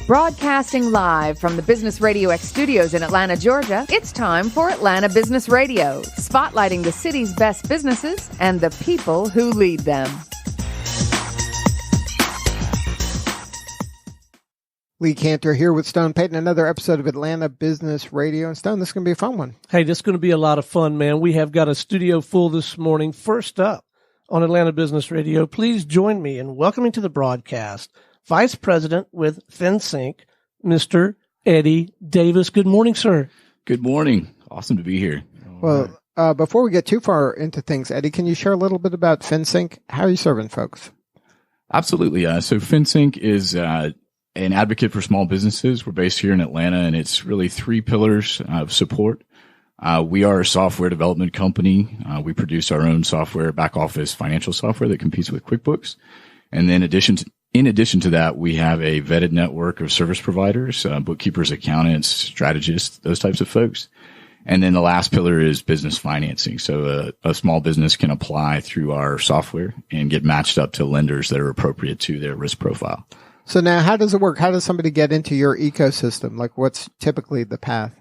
Broadcasting live from the Business Radio X studios in Atlanta, Georgia, it's time for Atlanta Business Radio, spotlighting the city's best businesses and the people who lead them. Lee Cantor here with Stone Payton, another episode of Atlanta Business Radio. And Stone, this is going to be a fun one. Hey, this is going to be a lot of fun, man. We have got a studio full this morning. First up on Atlanta Business Radio, please join me in welcoming to the broadcast Vice President with FINSYNC, Mr. Eddie Davis. Good morning, sir. Good morning. Awesome to be here. Well, before we get too far into things, Eddie, can you share a little bit about FINSYNC? How are you serving folks? Absolutely. So FinSync is an advocate for small businesses. We're based here in Atlanta, and it's really three pillars of support. We are a software development company. We produce our own software, back office financial software that competes with QuickBooks. And then in addition to that, we have a vetted network of service providers, bookkeepers, accountants, strategists, those types of folks. And then the last pillar is business financing. So a small business can apply through our software and get matched up to lenders that are appropriate to their risk profile. So now how does it work? How does somebody get into your ecosystem? Like, what's typically the path?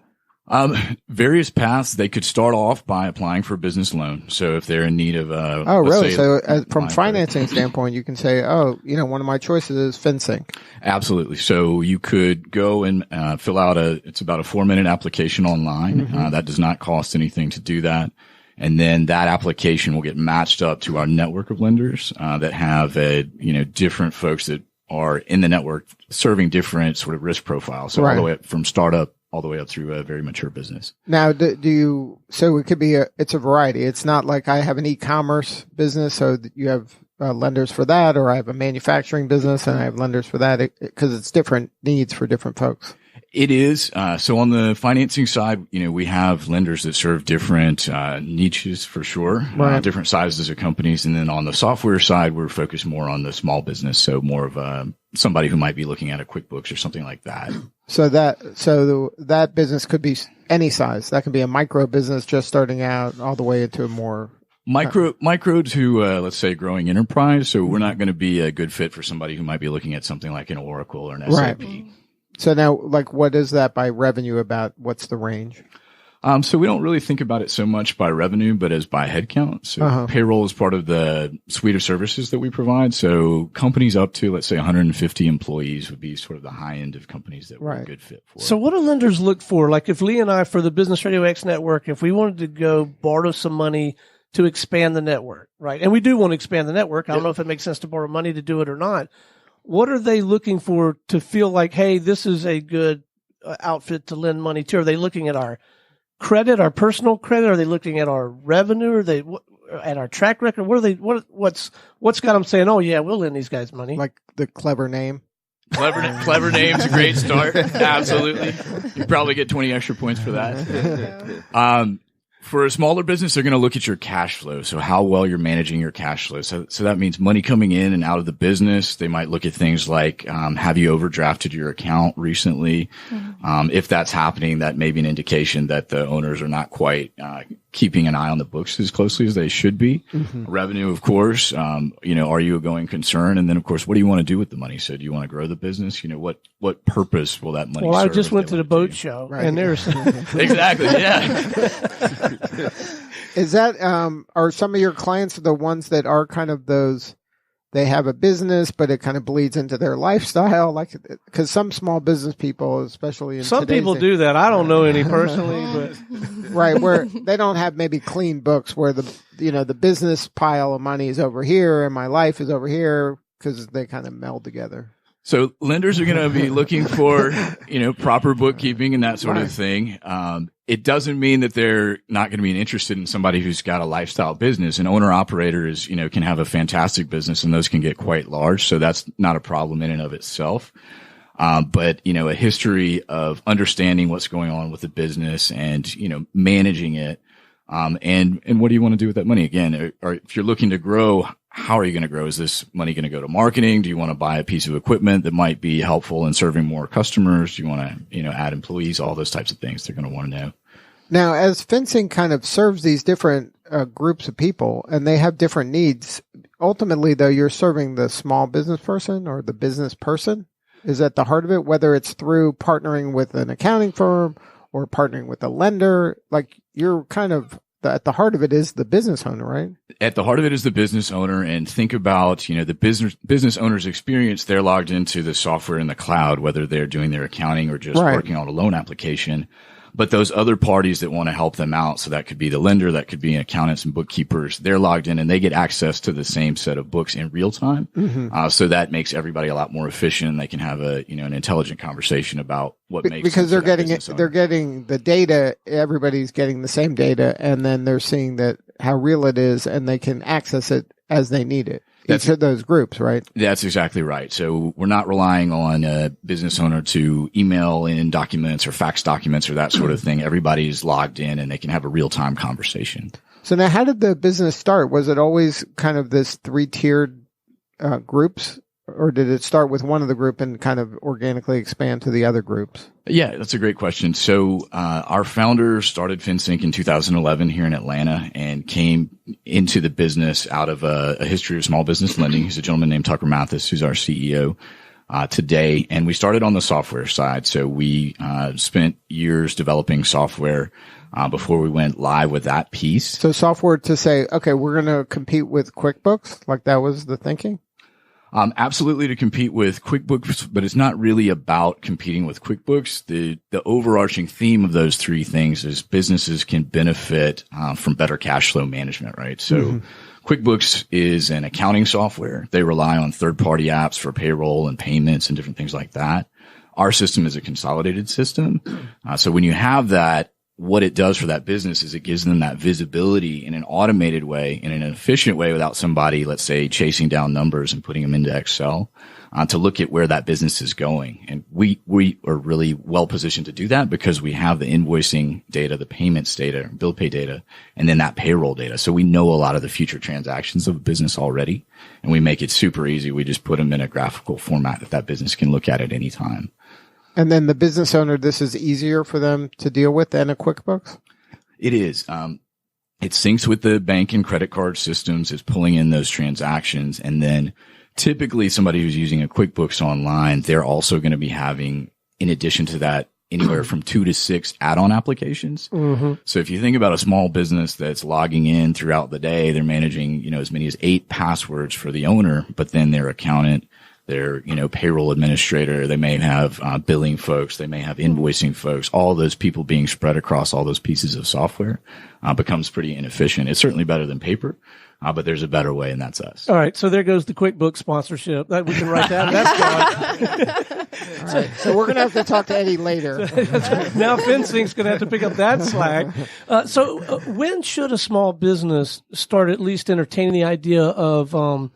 Various paths. They could start off by applying for a business loan. So if they're in need of oh, really? So from financing standpoint, you can say, oh, one of my choices is FinSync. Absolutely. So you could go and fill out it's about a 4-minute application online. Mm-hmm. That does not cost anything to do that. And then that application will get matched up to our network of lenders that have different folks that are in the network serving different sort of risk profiles. So all the way up from startup all the way up through a very mature business. Now, so it could be it's a variety. It's not like I have an e-commerce business, so that you have lenders for that, or I have a manufacturing business and I have lenders for that, because it's different needs for different folks. It is. So on the financing side, we have lenders that serve different niches for sure, right. Different sizes of companies. And then on the software side, we're focused more on the small business. So more of somebody who might be looking at a QuickBooks or something like that. So that business could be any size. That could be a micro business just starting out all the way into a more micro to, let's say, growing enterprise. So we're not going to be a good fit for somebody who might be looking at something like an Oracle or an SAP. Right. So now, what is that by revenue about? What's the range? So we don't really think about it so much by revenue, but as by headcount. So payroll is part of the suite of services that we provide. So companies up to, let's say, 150 employees would be sort of the high end of companies that we're a good fit for. So what do lenders look for? Like if Lee and I, for the Business Radio X network, if we wanted to go borrow some money to expand the network, right? And we do want to expand the network. I don't know if it makes sense to borrow money to do it or not. What are they looking for to feel like, hey, this is a good outfit to lend money to? Are they looking at our credit, our personal credit? Are they looking at our revenue? Are they at our track record? What are they? What's got them saying, oh yeah, we'll lend these guys money? Like the clever name. Clever name's a great start. Absolutely. You probably get 20 extra points for that. For a smaller business, they're going to look at your cash flow. So how well you're managing your cash flow. So that means money coming in and out of the business. They might look at things like, have you overdrafted your account recently? Mm-hmm. If that's happening, that may be an indication that the owners are not quite, keeping an eye on the books as closely as they should be. Mm-hmm. Revenue, of course, are you a going concern? And then, of course, what do you want to do with the money? So do you want to grow the business? What purpose will that money serve? Well, I just went to the boat show, right. And there's exactly, yeah. Is that, are some of your clients the ones that are kind of those, they have a business, but it kind of bleeds into their lifestyle? Like, because some small business people, especially in some people do that. I don't know any personally, but right, where they don't have maybe clean books, where the business pile of money is over here and my life is over here, because they kind of meld together. So lenders are going to be looking for, proper bookkeeping and that sort of thing. It doesn't mean that they're not going to be interested in somebody who's got a lifestyle business. An owner-operator is, can have a fantastic business, and those can get quite large. So that's not a problem in and of itself. But a history of understanding what's going on with the business and, managing it. And what do you want to do with that money? Again, or if you're looking to grow, how are you going to grow? Is this money going to go to marketing? Do you want to buy a piece of equipment that might be helpful in serving more customers? Do you want to, add employees? All those types of things they're going to want to know. Now, as FinSync kind of serves these different groups of people, and they have different needs, ultimately, though, you're serving the small business person or the business person? is at the heart of it, whether it's through partnering with an accounting firm or partnering with a lender. Like you're kind of at the heart of it is the business owner, right? At the heart of it is the business owner, and think about, the business owner's experience. They're logged into the software in the cloud, whether they're doing their accounting or just working on a loan application. But those other parties that want to help them out, so that could be the lender, that could be accountants and bookkeepers, they're logged in and they get access to the same set of books in real time. So that makes everybody a lot more efficient. They can have an intelligent conversation about what makes because sense they're getting the data. Everybody's getting the same data, and then they're seeing that how real it is, and they can access it as they need it. Each of those groups, right? That's exactly right. So we're not relying on a business owner to email in documents or fax documents or that sort of thing. Everybody's logged in and they can have a real-time conversation. So now how did the business start? Was it always kind of this three-tiered groups, or did it start with one of the group and kind of organically expand to the other groups? Yeah, that's a great question. So our founder started FinSync in 2011 here in Atlanta and came into the business out of a history of small business lending. He's a gentleman named Tucker Mathis, who's our CEO today. And we started on the software side. So we spent years developing software before we went live with that piece. So software to say, okay, we're going to compete with QuickBooks, like that was the thinking? Absolutely to compete with QuickBooks, but it's not really about competing with QuickBooks. The overarching theme of those three things is businesses can benefit from better cash flow management, right? So QuickBooks is an accounting software. They rely on third-party apps for payroll and payments and different things like that. Our system is a consolidated system. So when you have that, what it does for that business is it gives them that visibility in an automated way, in an efficient way, without somebody, let's say, chasing down numbers and putting them into Excel, to look at where that business is going. And we are really well positioned to do that because we have the invoicing data, the payments data, bill pay data, and then that payroll data. So we know a lot of the future transactions of a business already, and we make it super easy. We just put them in a graphical format that business can look at any time. And then the business owner, this is easier for them to deal with than a QuickBooks? It is. It syncs with the bank and credit card systems. It's pulling in those transactions. And then typically somebody who's using a QuickBooks online, they're also going to be having, in addition to that, anywhere from 2 to 6 add-on applications. So if you think about a small business that's logging in throughout the day, they're managing, as many as 8 passwords for the owner, but then their accountant, their, payroll administrator, they may have billing folks, they may have invoicing folks, all those people being spread across all those pieces of software becomes pretty inefficient. It's certainly better than paper, but there's a better way, and that's us. All right, so there goes the QuickBooks sponsorship. We can write that. That's gone. All right, so we're going to have to talk to Eddie later. Now FinSync's going to have to pick up that slack. So when should a small business start at least entertaining the idea of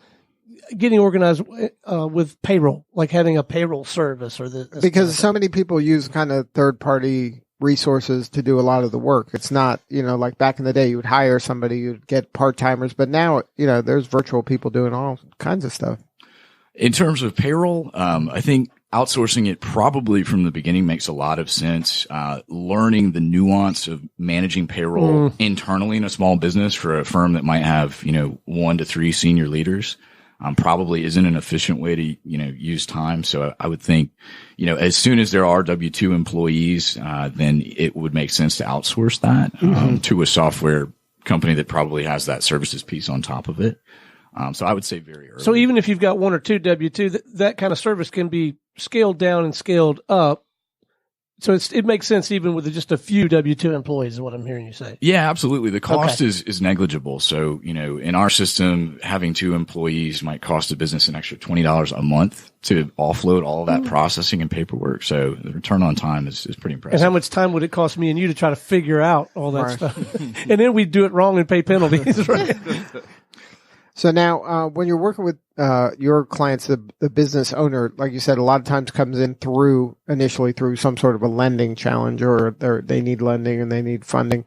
getting organized with payroll, like having a payroll service or because so many people use kind of third-party resources to do a lot of the work. It's not, like back in the day, you would hire somebody, you'd get part-timers, but now, there's virtual people doing all kinds of stuff. In terms of payroll, I think outsourcing it probably from the beginning makes a lot of sense. Learning the nuance of managing payroll internally in a small business for a firm that might have, 1 to 3 senior leaders, probably isn't an efficient way to, use time. So I would think, as soon as there are W-2 employees, then it would make sense to outsource that to a software company that probably has that services piece on top of it. So I would say very early. So even if you've got 1 or 2 W-2, that kind of service can be scaled down and scaled up. So it makes sense even with just a few W-2 employees is what I'm hearing you say. Yeah, absolutely. The cost is negligible. So, in our system, having 2 employees might cost a business an extra $20 a month to offload all of that processing and paperwork. So the return on time is pretty impressive. And how much time would it cost me and you to try to figure out all that stuff? And then we do it wrong and pay penalties, right? So now, when you're working with your clients, the business owner, like you said, a lot of times comes in initially through some sort of a lending challenge, or they need lending and they need funding.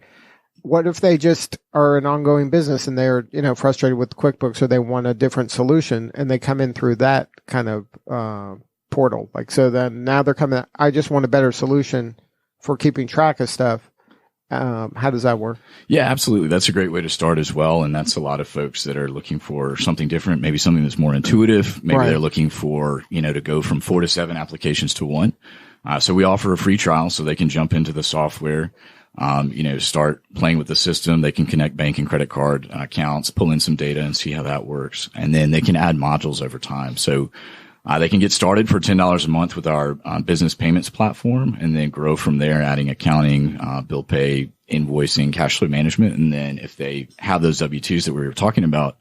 What if they just are an ongoing business and they're, frustrated with QuickBooks, or they want a different solution and they come in through that kind of portal? Like, so then now they're coming, I just want a better solution for keeping track of stuff. How does that work? Yeah, absolutely. That's a great way to start as well. And that's a lot of folks that are looking for something different, maybe something that's more intuitive. Maybe they're looking for, to go from 4 to 7 applications to 1. So we offer a free trial so they can jump into the software, start playing with the system. They can connect bank and credit card accounts, pull in some data and see how that works. And then they can add modules over time. So they can get started for $10 a month with our business payments platform and then grow from there, adding accounting, bill pay, invoicing, cash flow management. And then if they have those W-2s that we were talking about,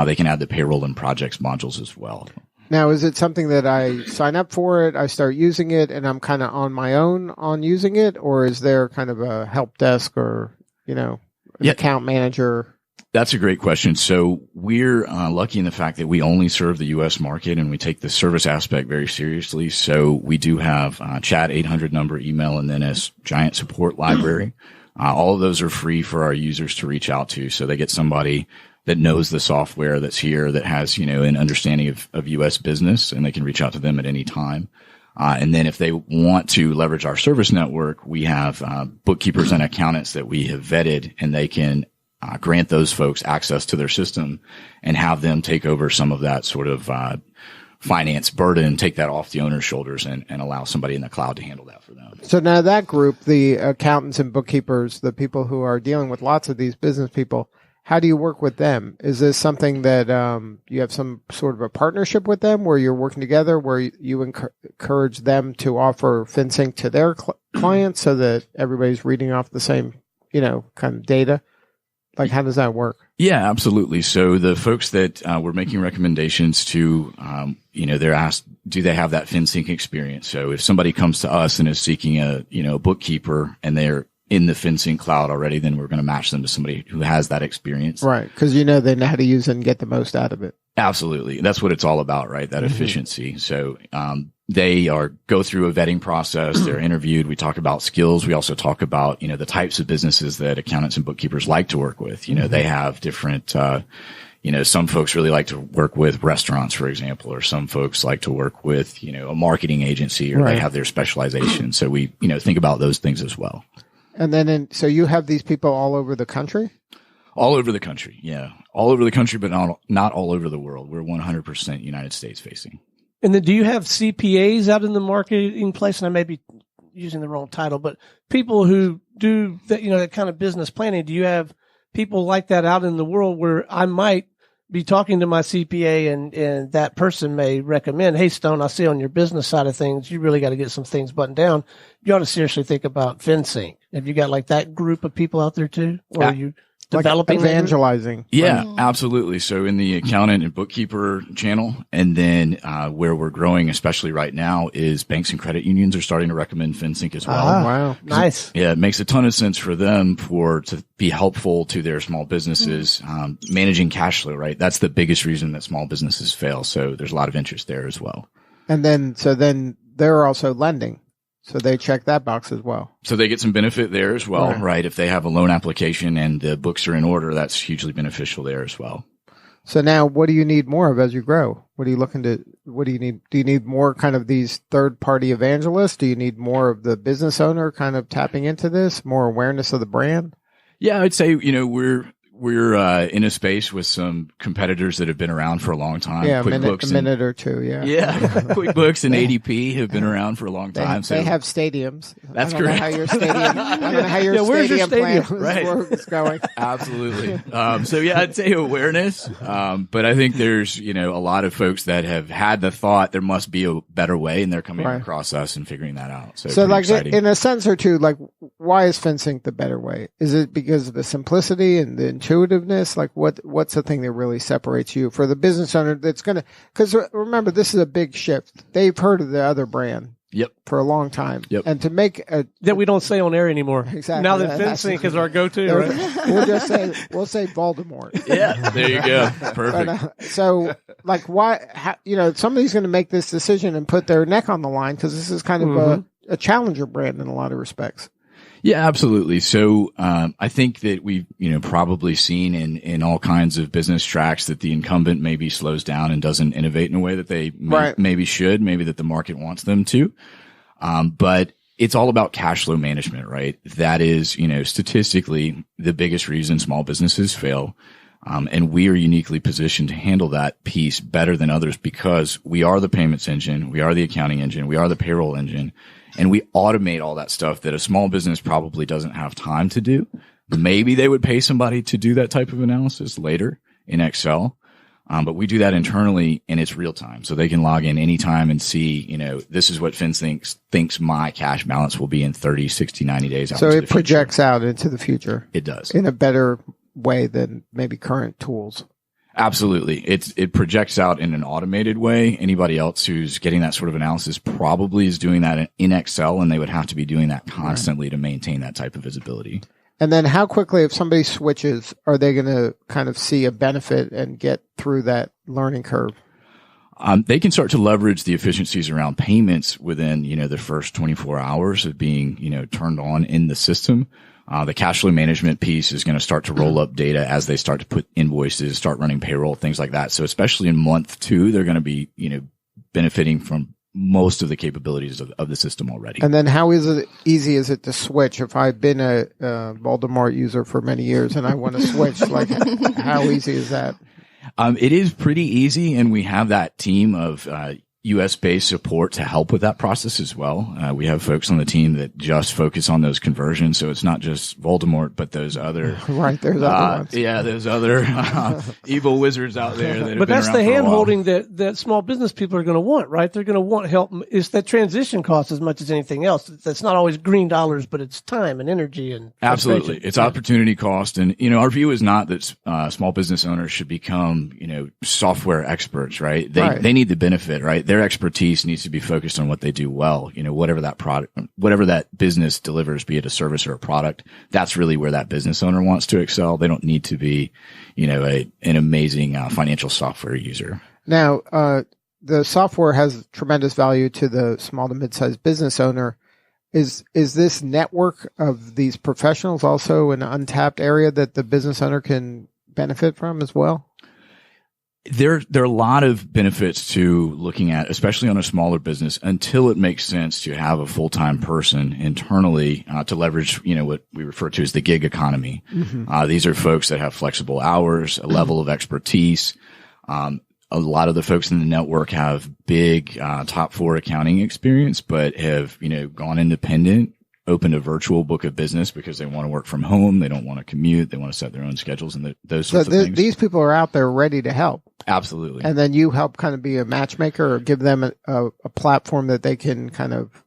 they can add the payroll and projects modules as well. Now, is it something that I sign up for it, I start using it, and I'm kind of on my own on using it? Or is there kind of a help desk or, an account manager? That's a great question. So we're lucky in the fact that we only serve the U.S. market and we take the service aspect very seriously. So we do have chat 800 number, email, and then a giant support library. All of those are free for our users to reach out to. So they get somebody that knows the software that's here, that has, an understanding of U.S. business, and they can reach out to them at any time. And then if they want to leverage our service network, we have bookkeepers and accountants that we have vetted, and they can grant those folks access to their system and have them take over some of that sort of finance burden, take that off the owner's shoulders and allow somebody in the cloud to handle that for them. So now that group, the accountants and bookkeepers, the people who are dealing with lots of these business people, how do you work with them? Is this something that you have some sort of a partnership with them where you're working together, where you encourage them to offer FinSync to their clients so that everybody's reading off the same, kind of data? Like, how does that work? Yeah, absolutely. So the folks that we're making recommendations to, they're asked, do they have that FinSync experience? So if somebody comes to us and is seeking a bookkeeper and they're in the FinSync cloud already, then we're going to match them to somebody who has that experience. Right. Because they know how to use it and get the most out of it. Absolutely. That's what it's all about, right? That efficiency. So, they go through a vetting process. They're interviewed. We talk about skills. We also talk about, the types of businesses that accountants and bookkeepers like to work with. They have different, some folks really like to work with restaurants, for example, or some folks like to work with, a marketing agency, or they have their specialization. So we, think about those things as well. And then, so you have these people all over the country? All over the country. Yeah. All over the country, but not all over the world. We're 100% United States facing. And then do you have CPAs out in the marketing place? And I may be using the wrong title, but people who do that, that kind of business planning, do you have people like that out in the world where I might be talking to my CPA and that person may recommend, hey, Stone, I see on your business side of things, you really got to get some things buttoned down. You ought to seriously think about FinSync. Have you got like that group of people out there too? Or are you developing, like evangelizing? Yeah, absolutely. So in the accountant and bookkeeper channel, and then where we're growing, especially right now, is banks and credit unions are starting to recommend FinSync as well. Wow, nice. Yeah, it makes a ton of sense for them to be helpful to their small businesses, managing cash flow. Right, that's the biggest reason that small businesses fail. So there's a lot of interest there as well. And then they're also lending. So they check that box as well. So they get some benefit there as well, right? If they have a loan application and the books are in order, that's hugely beneficial there as well. So now what do you need more of as you grow? What do you need? Do you need more kind of these third-party evangelists? Do you need more of the business owner kind of tapping into this, more awareness of the brand? Yeah, I'd say, we're in a space with some competitors that have been around for a long time. Yeah, a minute or two. Yeah. Yeah. QuickBooks and ADP have been around for a long time. They have stadiums. That's correct. I don't know how your stadium plan is going. Absolutely. So yeah, I'd say awareness. But I think there's, a lot of folks that have had the thought there must be a better way, and they're coming across us and figuring that out. So like exciting. In a sense or two, like, why is FinSync the better way? Is it because of the simplicity and the intuitiveness? Like, what's the thing that really separates you for the business owner that's going to, because remember, this is a big shift. They've heard of the other brand. Yep. For a long time. Yep. And to make that we don't say on air anymore. Exactly. Now that FinSync is our go-to, right? We'll say Voldemort. Yeah. There you go. Perfect. But, so like why, somebody's going to make this decision and put their neck on the line because this is kind of a challenger brand in a lot of respects. Yeah, absolutely. So, I think that we've, probably seen in all kinds of business tracks that the incumbent maybe slows down and doesn't innovate in a way that they maybe should, maybe that the market wants them to. But It's all about cash flow management, right? That is, statistically the biggest reason small businesses fail. And we are uniquely positioned to handle that piece better than others because we are the payments engine, we are the accounting engine, we are the payroll engine, and we automate all that stuff that a small business probably doesn't have time to do. Maybe they would pay somebody to do that type of analysis later in Excel. But we do that internally and it's real time. So they can log in anytime and see, this is what FinSync thinks my cash balance will be in 30, 60, 90 days. So it projects out into the future. It does. In a better way than maybe current tools. Absolutely. It projects out in an automated way. Anybody else who's getting that sort of analysis probably is doing that in Excel, and they would have to be doing that constantly to maintain that type of visibility. And then how quickly, if somebody switches, are they going to kind of see a benefit and get through that learning curve? They can start to leverage the efficiencies around payments within, the first 24 hours of being, turned on in the system. The cash flow management piece is going to start to roll up data as they start to put invoices, start running payroll, things like that. So especially in month 2, they're going to be, benefiting from most of the capabilities of the system already. And then how easy is it to switch? If I've been a Voldemort user for many years and I want to switch, like how easy is that? It is pretty easy, and we have that team of US-based support to help with that process as well. We have folks on the team that just focus on those conversions, so it's not just Voldemort, but those other there's other ones. Yeah, those other evil wizards out there. But that's the hand-holding that small business people are going to want, right? They're going to want help. It's that transition cost as much as anything else. That's not always green dollars, but it's time and energy and absolutely, it's opportunity cost. And our view is not that small business owners should become software experts, right? They need the benefit, right? Their expertise needs to be focused on what they do well. Whatever that product, whatever that business delivers, be it a service or a product, that's really where that business owner wants to excel. They don't need to be, an amazing financial software user. Now, the software has tremendous value to the small to mid-sized business owner. Is this network of these professionals also an untapped area that the business owner can benefit from as well? There are a lot of benefits to looking at, especially on a smaller business, until it makes sense to have a full-time person internally to leverage, what we refer to as the gig economy. Mm-hmm. These are folks that have flexible hours, a level of expertise. A lot of the folks in the network have big top 4 accounting experience, but have, gone independent, opened a virtual book of business because they want to work from home. They don't want to commute. They want to set their own schedules and those sorts of things. These people are out there ready to help. Absolutely. And then you help kind of be a matchmaker or give them a platform that they can kind of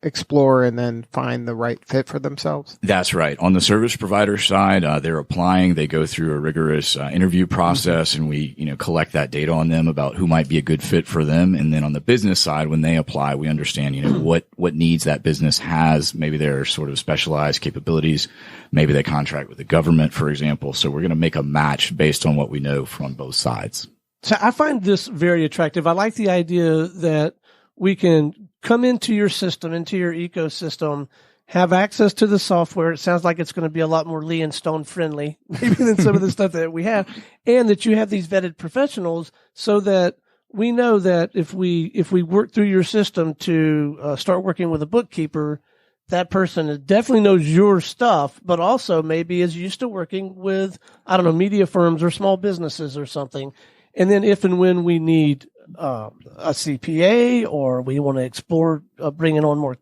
explore and then find the right fit for themselves? That's right. On the service provider side, they're applying. They go through a rigorous interview process, and we, collect that data on them about who might be a good fit for them. And then on the business side, when they apply, we understand, what needs that business has. Maybe they're sort of specialized capabilities. Maybe they contract with the government, for example. So we're going to make a match based on what we know from both sides. So I find this very attractive. I like the idea that we can come into your system, into your ecosystem, have access to the software. It sounds like it's going to be a lot more Lee and Stone friendly, maybe than some of the stuff that we have, and that you have these vetted professionals so that we know that if we work through your system to start working with a bookkeeper, that person definitely knows your stuff, but also maybe is used to working with, media firms or small businesses or something. And then if and when we need a CPA or we want to explore bringing on more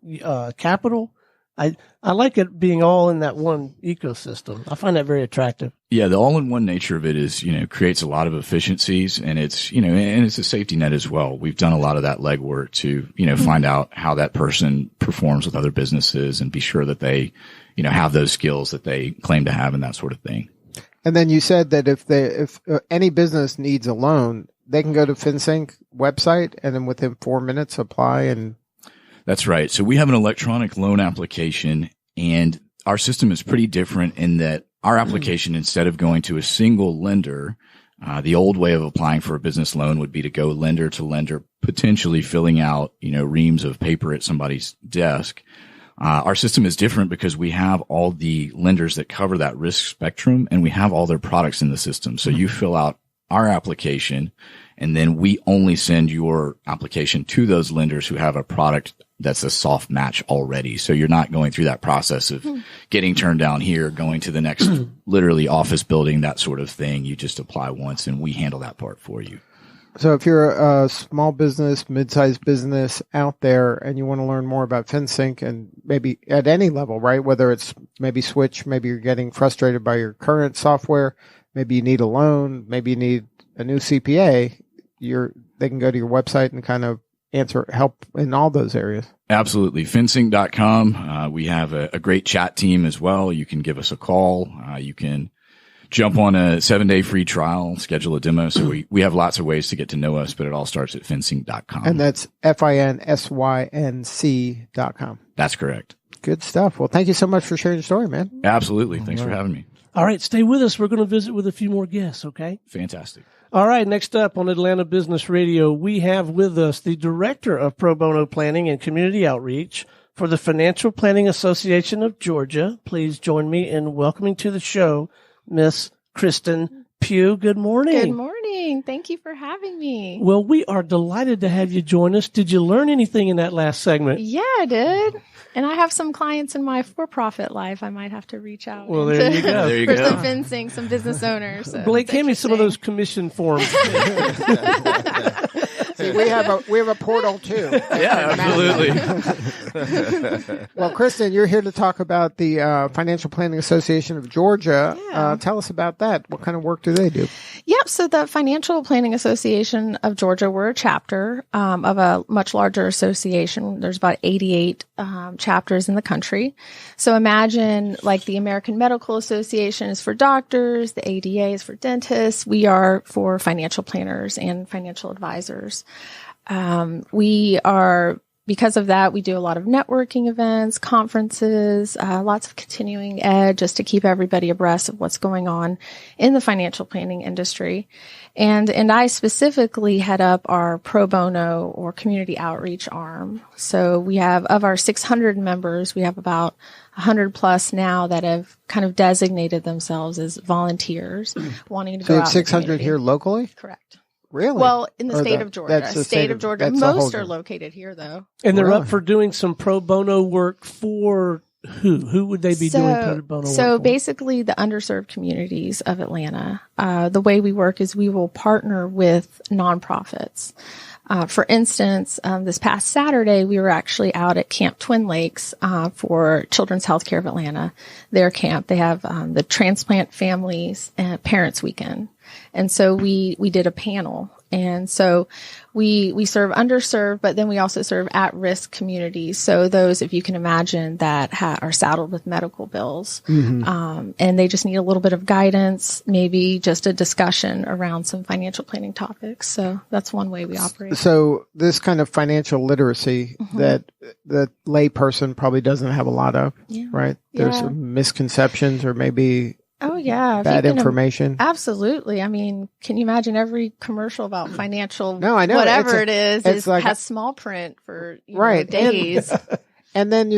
capital, I like it being all in that one ecosystem. I find that very attractive. Yeah, the all-in-one nature of it is, creates a lot of efficiencies, and it's, and it's a safety net as well. We've done a lot of that legwork to, find out how that person performs with other businesses and be sure that they, have those skills that they claim to have and that sort of thing. And then you said that if any business needs a loan, they can go to FinSync website and then within 4 minutes apply. And that's right. So we have an electronic loan application, and our system is pretty different in that our application, instead of going to a single lender, the old way of applying for a business loan would be to go lender to lender, potentially filling out, reams of paper at somebody's desk. Our system is different because we have all the lenders that cover that risk spectrum, and we have all their products in the system. So you fill out our application, and then we only send your application to those lenders who have a product that's a soft match already. So you're not going through that process of getting turned down here, going to the next literally office building, that sort of thing. You just apply once and we handle that part for you. So if you're a small business, mid-sized business out there and you want to learn more about FinSync and maybe at any level, right? Whether it's maybe switch, maybe you're getting frustrated by your current software, maybe you need a loan, maybe you need a new CPA, they can go to your website and kind of help in all those areas. Absolutely. FinSync.com. We have a great chat team as well. You can give us a call. You can jump on a 7-day free trial, schedule a demo. So we have lots of ways to get to know us, but it all starts at FinSync.com. And that's FINSYNC.com. That's correct. Good stuff. Well, thank you so much for sharing your story, man. Absolutely. Thanks for having me. All right, stay with us. We're going to visit with a few more guests, okay? Fantastic. All right, next up on Atlanta Business Radio, we have with us the Director of Pro Bono Planning and Community Outreach for the Financial Planning Association of Georgia. Please join me in welcoming to the show Miss Kristin Pugh. Good morning. Good morning. Thank you for having me. Well, we are delighted to have you join us. Did you learn anything in that last segment? Yeah, I did. And I have some clients in my for-profit life. I might have to reach out. Well, there you go. There you for go. some FinSync, some business owners. So Blake, hand me some of those commission forms. See, we have a portal too. Yeah, absolutely. Well, Kristin, you're here to talk about the Financial Planning Association of Georgia. Yeah. Tell us about that. What kind of work do they do? Yep. So the Financial Planning Association of Georgia, we're a chapter of a much larger association. There's about 88 chapters in the country. So imagine like the American Medical Association is for doctors, the ADA is for dentists. We are for financial planners and financial advisors. Because of that, we do a lot of networking events, conferences, lots of continuing ed just to keep everybody abreast of what's going on in the financial planning industry. And I specifically head up our pro bono or community outreach arm. So we have, of our 600 members, we have about 100 plus now that have kind of designated themselves as volunteers wanting to So go you out have in the 600 community. here locally? Correct. Really? Well, in the Or state the- of Georgia. that's the State of Georgia. that's the whole Most are Georgia. located here, though. And they're Really? up for doing some pro bono work for who? Who would they be doing pro bono work So for? basically the underserved communities of Atlanta. The way we work is we will partner with nonprofits. For instance, this past Saturday, we were actually out at Camp Twin Lakes for Children's Healthcare of Atlanta, their camp. They have the Transplant Families and Parents Weekend. And so we did a panel. And so we serve underserved, but then we also serve at-risk communities. So those, if you can imagine, that are saddled with medical bills. And they just need a little bit of guidance, maybe just a discussion around some financial planning topics. So that's one way we operate. So this kind of financial literacy that the lay person probably doesn't have a lot of, Yeah. right? There's Yeah. some misconceptions or maybe Oh, yeah. If bad you can information. Absolutely. I mean, can you imagine every commercial about financial, No, I know. whatever It's it is, like- has small print for Right. days. And then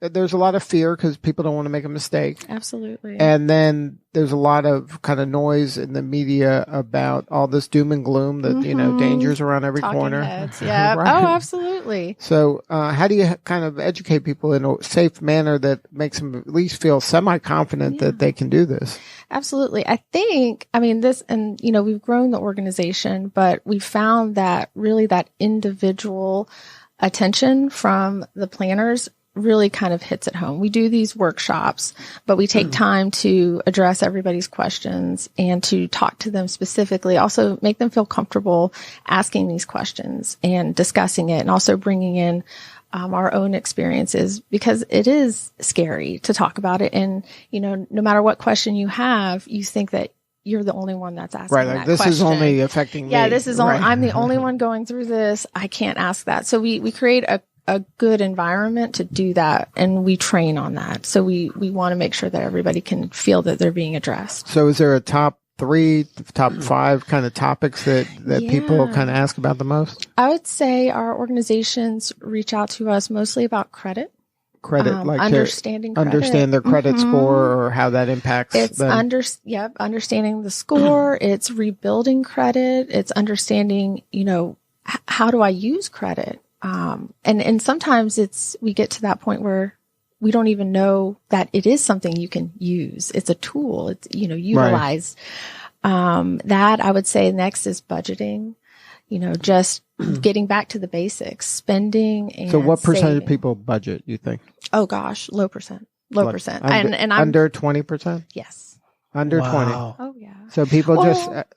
there's a lot of fear because people don't want to make a mistake. Absolutely. And then there's a lot of kind of noise in the media about all this doom and gloom that, dangers around every Talking corner. heads. Yeah. Right. Oh, absolutely. So how do you kind of educate people in a safe manner that makes them at least feel semi-confident that they can do this? Absolutely. I think, this, and, we've grown the organization, but we found that really that individual attention from the planners really kind of hits at home. We do these workshops, but we take time to address everybody's questions and to talk to them specifically, also make them feel comfortable asking these questions and discussing it, and also bringing in our own experiences, because it is scary to talk about it. And, no matter what question you have, you think that you're the only one that's asking Right. that Like this question. is only affecting me. Yeah, this is only, Right. I'm the only one going through this. I can't ask that. So we create a good environment to do that, and we train on that. So we want to make sure that everybody can feel that they're being addressed. So is there a top 3, top 5 kind of topics that people Yeah. kind of ask about the most? I would say our organizations reach out to us mostly about credit. Credit, like to understanding credit. understand their credit score or how that impacts It's them. understanding the score. It's rebuilding credit. It's understanding, how do I use credit? And sometimes we get to that point where we don't even know that it is something you can use. It's a tool. It's, utilized. Right. That I would say next is budgeting, just getting back to the basics, spending and So what percentage saving. of people budget, you think? Oh gosh, low percent. And I'm under 20%? Yes. Under 20. Oh yeah. So people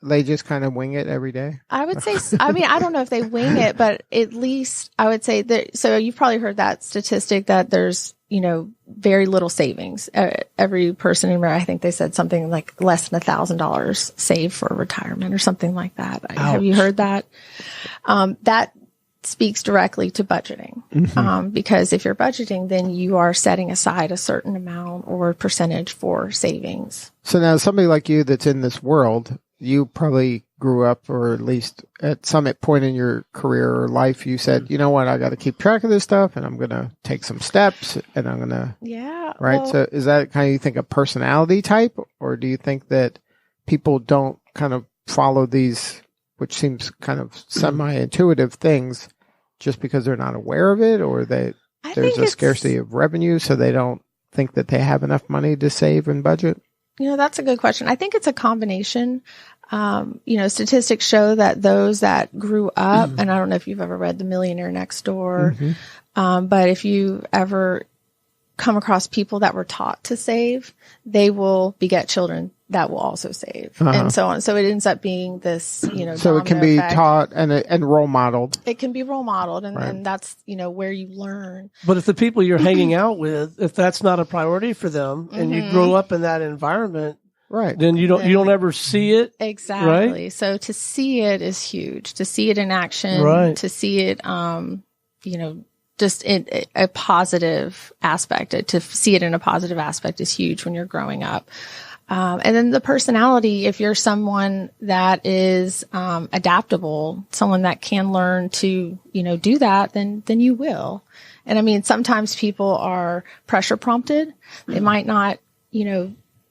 they just kind of wing it every day? I would say, I don't know if they wing it, but at least I would say that, so you've probably heard that statistic that there's, very little savings. Every person in I think they said something like less than $1,000 saved for retirement or something like that. Ouch. Have you heard that? That speaks directly to budgeting. Because if you're budgeting, then you are setting aside a certain amount or percentage for savings. So now somebody like you that's in this world, you probably grew up, or at least at some point in your career or life, you said, you know what, I got to keep track of this stuff and I'm going to take some steps and I'm going to. Yeah. Right. Well, So is that kind of, you think, a personality type, or do you think that people don't kind of follow these, which seems kind of semi-intuitive things, just because they're not aware of it, or there's a scarcity of revenue, so they don't think that they have enough money to save and budget? That's a good question. I think it's a combination. Statistics show that those that grew up, and I don't know if you've ever read The Millionaire Next Door, but if you ever come across people that were taught to save, they will beget children that will also save, and so on. So it ends up being this, so it can be effect. taught and role modeled. It can be role modeled, and that's, where you learn. But if the people you're hanging out with, if that's not a priority for them, and you grow up in that environment, right, then you don't ever see it. Exactly. Right? So to see it is huge. To see it in action, right. To see it, just in a positive aspect. To see it in a positive aspect is huge when you're growing up. And then the personality, if you're someone that is adaptable, someone that can learn to, do that, then you will. And I mean, sometimes people are pressure prompted. They might not,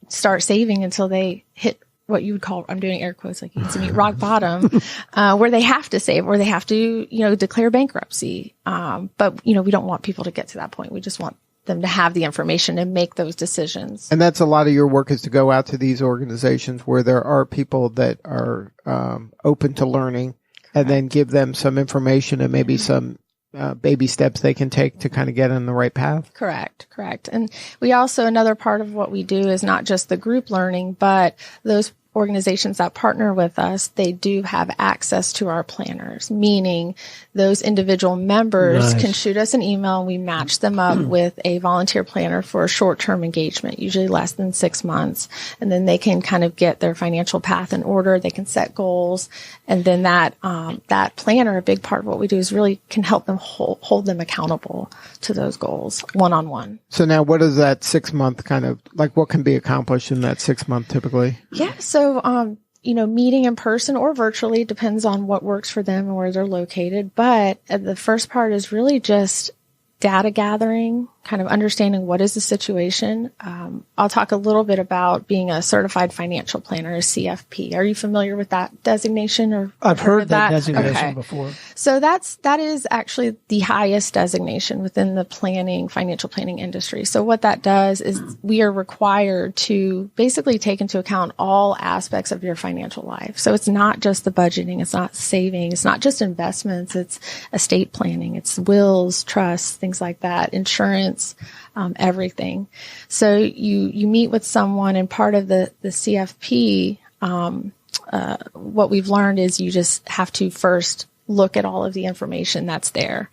start saving until they hit what you would call, I'm doing air quotes like you can see me, rock bottom, where they have to save, or they have to, declare bankruptcy. But, we don't want people to get to that point. We just want them to have the information and make those decisions. And that's a lot of your work, is to go out to these organizations where there are people that are open to learning. Correct. And then give them some information and maybe some baby steps they can take to kind of get on the right path. Correct. And we also, another part of what we do is not just the group learning, but those organizations that partner with us, they do have access to our planners, meaning those individual members can shoot us an email and we match them up with a volunteer planner for a short-term engagement, usually less than 6 months. And then they can kind of get their financial path in order. They can set goals. And then that planner, a big part of what we do is really can help them hold them accountable to those goals one-on-one. So now what is that 6 month kind of, like, what can be accomplished in that 6 month typically? Yeah. So, meeting in person or virtually, depends on what works for them and where they're located. But the first part is really just data gathering, kind of understanding what is the situation. I'll talk a little bit about being a certified financial planner, a CFP. Are you familiar with that designation? Or I've heard that designation before. So that is actually the highest designation within the financial planning industry. So what that does is we are required to basically take into account all aspects of your financial life. So it's not just the budgeting, it's not saving, it's not just investments, it's estate planning, it's wills, trusts, things like that, insurance, everything. So you meet with someone, and part of the CFP, what we've learned is you just have to first look at all of the information that's there.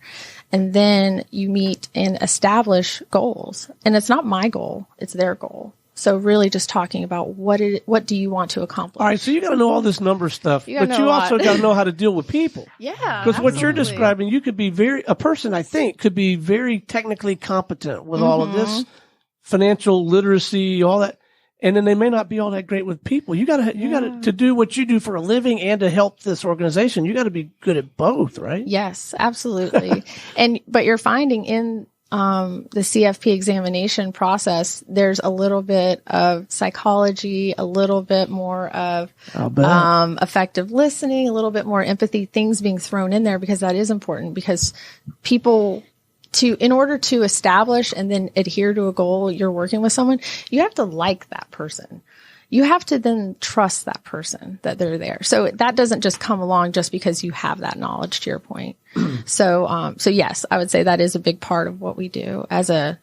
And then you meet and establish goals. And it's not my goal, it's their goal. So really just talking about what do you want to accomplish? All right, so you got to know all this number stuff, but you also got to know how to deal with people. Yeah. Because what you're describing, you could be a person, I think, could be very technically competent with all of this, financial literacy, all that. And then they may not be all that great with people. You got to do what you do for a living and to help this organization. You got to be good at both, right? Yes, absolutely. But you're finding in the CFP examination process, there's a little bit of psychology, a little bit more of effective listening, a little bit more empathy, things being thrown in there, because that is important, because people in order to establish and then adhere to a goal, you're working with someone, you have to like that person. You have to then trust that person that they're there. So that doesn't just come along just because you have that knowledge, to your point. So yes, I would say that is a big part of what we do as a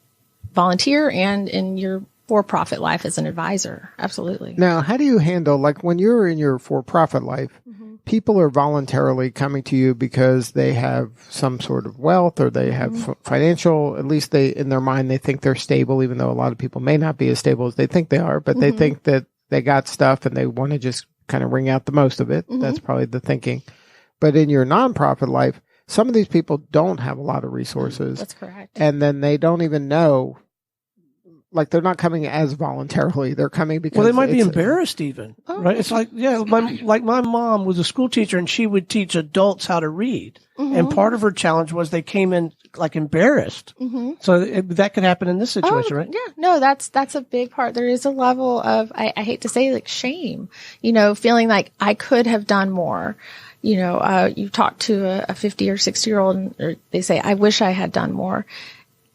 volunteer and in your for-profit life as an advisor. Absolutely. Now, how do you handle, like when you're in your for-profit life, people are voluntarily coming to you because they have some sort of wealth or they have financial, at least in their mind, they think they're stable, even though a lot of people may not be as stable as they think they are, but they think that they got stuff and they want to just kind of wring out the most of it. That's probably the thinking. But in your nonprofit life, some of these people don't have a lot of resources. That's correct. And then they don't even know, like they're not coming as voluntarily. They're coming because they might be embarrassed even, right? It's like, my mom was a school teacher and she would teach adults how to read. And part of her challenge was they came in like embarrassed. So that could happen in this situation, right? Yeah, no, that's a big part. There is a level of, I hate to say, like shame, feeling like I could have done more. You talk to a 50 or 60-year-old and they say, I wish I had done more.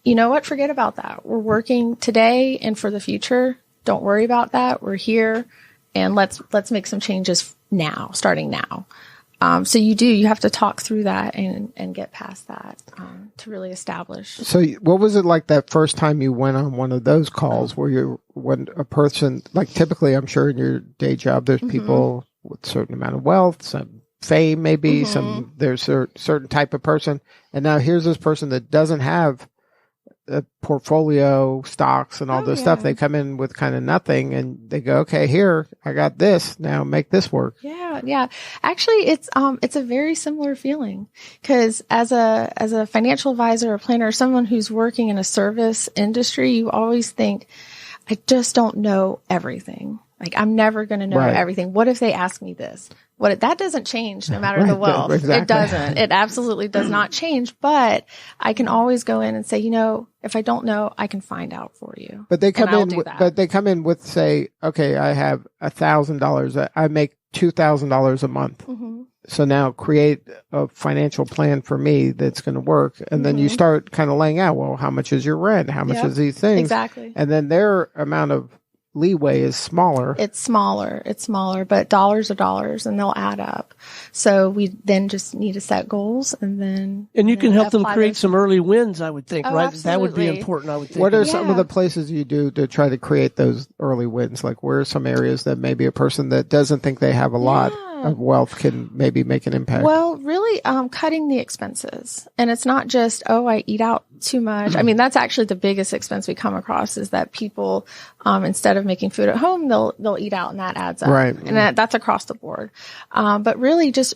You know what? Forget about that. We're working today and for the future. Don't worry about that. We're here, and let's make some changes now, starting now. So you have to talk through that and get past that to really establish. So what was it like that first time you went on one of those calls where when a person, like typically I'm sure in your day job, there's people with a certain amount of wealth, some fame maybe, there's a certain type of person. And now here's this person that doesn't have a portfolio, stocks, and all this stuff. They come in with kind of nothing, and they go, "Okay, here I got this. Now make this work." Yeah. Actually, it's a very similar feeling, because as a financial advisor or planner, or someone who's working in a service industry, you always think, "I just don't know everything. Like I'm never going to know everything. What if they ask me this?" That doesn't change no matter the wealth. Exactly. It doesn't. It absolutely does not change. But I can always go in and say, if I don't know, I can find out for you. But they come in with say, okay, I have $1,000. I make $2,000 a month. So now create a financial plan for me that's going to work. And then you start kind of laying out, well, how much is your rent? How much is these things? Exactly. And then their amount of leeway is smaller. It's smaller, but dollars are dollars and they'll add up. So we then just need to set goals and you can help them create some early wins, I would think, right? Absolutely. That would be important, I would think. What are some of the places you do to try to create those early wins? Like where are some areas that maybe a person that doesn't think they have a lot of wealth can maybe make an impact? Well, really cutting the expenses. And it's not just, I eat out too much. I mean, that's actually the biggest expense we come across is that people, instead of making food at home, they'll eat out, and that adds up. Right. And that's across the board. But really just,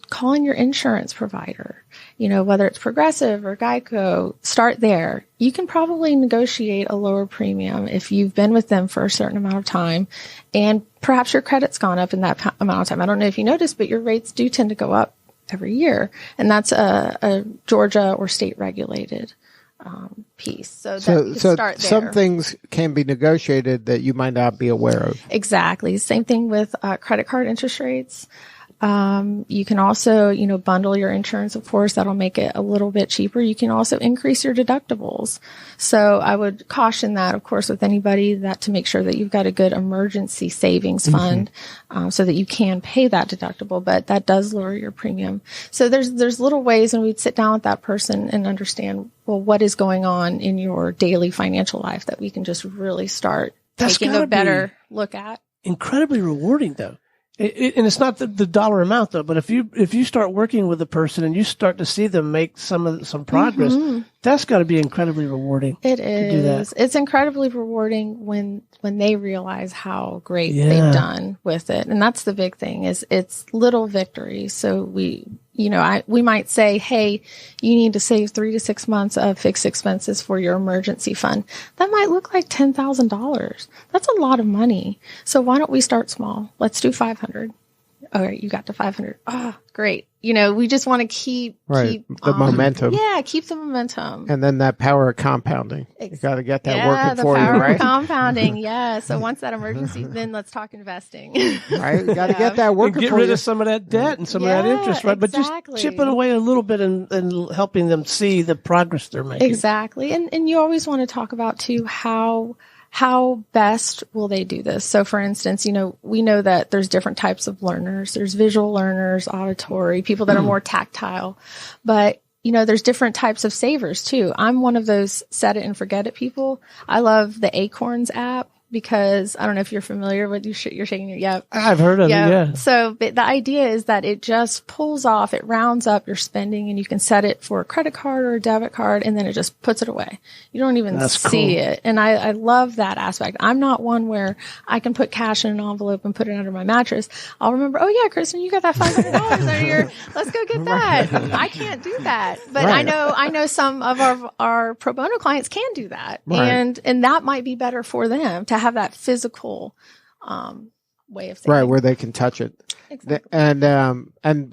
calling your insurance provider, whether it's Progressive or Geico, start there. You can probably negotiate a lower premium if you've been with them for a certain amount of time, and perhaps your credit's gone up in that amount of time. I don't know if you noticed, but your rates do tend to go up every year, and that's a Georgia or state regulated piece. So you can start there. Some things can be negotiated that you might not be aware of. Exactly. Same thing with credit card interest rates. You can also, bundle your insurance, of course, that'll make it a little bit cheaper. You can also increase your deductibles. So I would caution that, of course, with anybody to make sure that you've got a good emergency savings fund, so that you can pay that deductible, but that does lower your premium. So there's little ways, and we'd sit down with that person and understand, well, what is going on in your daily financial life that we can just really start taking a better look at. Incredibly rewarding, though. And it's not the dollar amount though, but if you start working with a person and you start to see them make some progress, that's got to be incredibly rewarding. It is. Do that. It's incredibly rewarding when they realize how great they've done with it, and that's the big thing. Is it's little victories. So we might say, hey, you need to save 3 to 6 months of fixed expenses for your emergency fund. That might look like $10,000. That's a lot of money. So why don't we start small? Let's do 500. all right, you got to 500. Oh, great. You know, we just want to keep the momentum. Yeah, keep the momentum. And then that power of compounding. You got to get that working for you, right? The power of compounding. Yeah. So once that emergency, then let's talk investing. Right. You got to get that working for you. Get rid of some of that debt and some of that interest, right? Exactly. But just chip it away a little bit and helping them see the progress they're making. Exactly. And you always want to talk about too, how best will they do this? So for instance, you know, we know that there's different types of learners. There's visual learners, auditory, people that are more tactile, but you know, there's different types of savers too. I'm one of those set it and forget it people. I love the Acorns app because I don't know if you're familiar with you're shaking your yep. I've heard of it, yeah. So the idea is that it just pulls off, it rounds up your spending and you can set it for a credit card or a debit card and then it just puts it away. You don't even see it. And I love that aspect. I'm not one where I can put cash in an envelope and put it under my mattress. I'll remember, oh yeah, Kristin, you got that $500 under your, let's go get that. I can't do that. But I know some of our pro bono clients can do that. Right. And that might be better for them to have that physical way of saying right where they can touch it. Exactly. And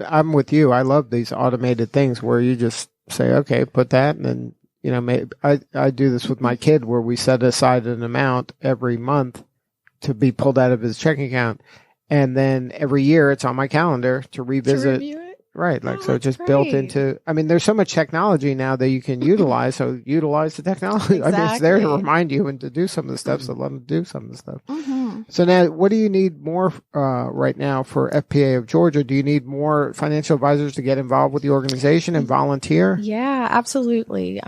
I'm with you. I love these automated things where you just say, okay, put that, and then you know, maybe I do this with my kid where we set aside an amount every month to be pulled out of his checking account, and then every year it's on my calendar to revisit. Right. Like, so just built into, I mean, there's so much technology now that you can utilize. So utilize the technology. Exactly. I mean, it's there to remind you and to do some of the stuff. So let them do some of the stuff. Mm-hmm. So now, what do you need more right now for FPA of Georgia? Do you need more financial advisors to get involved with the organization and volunteer? Yeah, absolutely.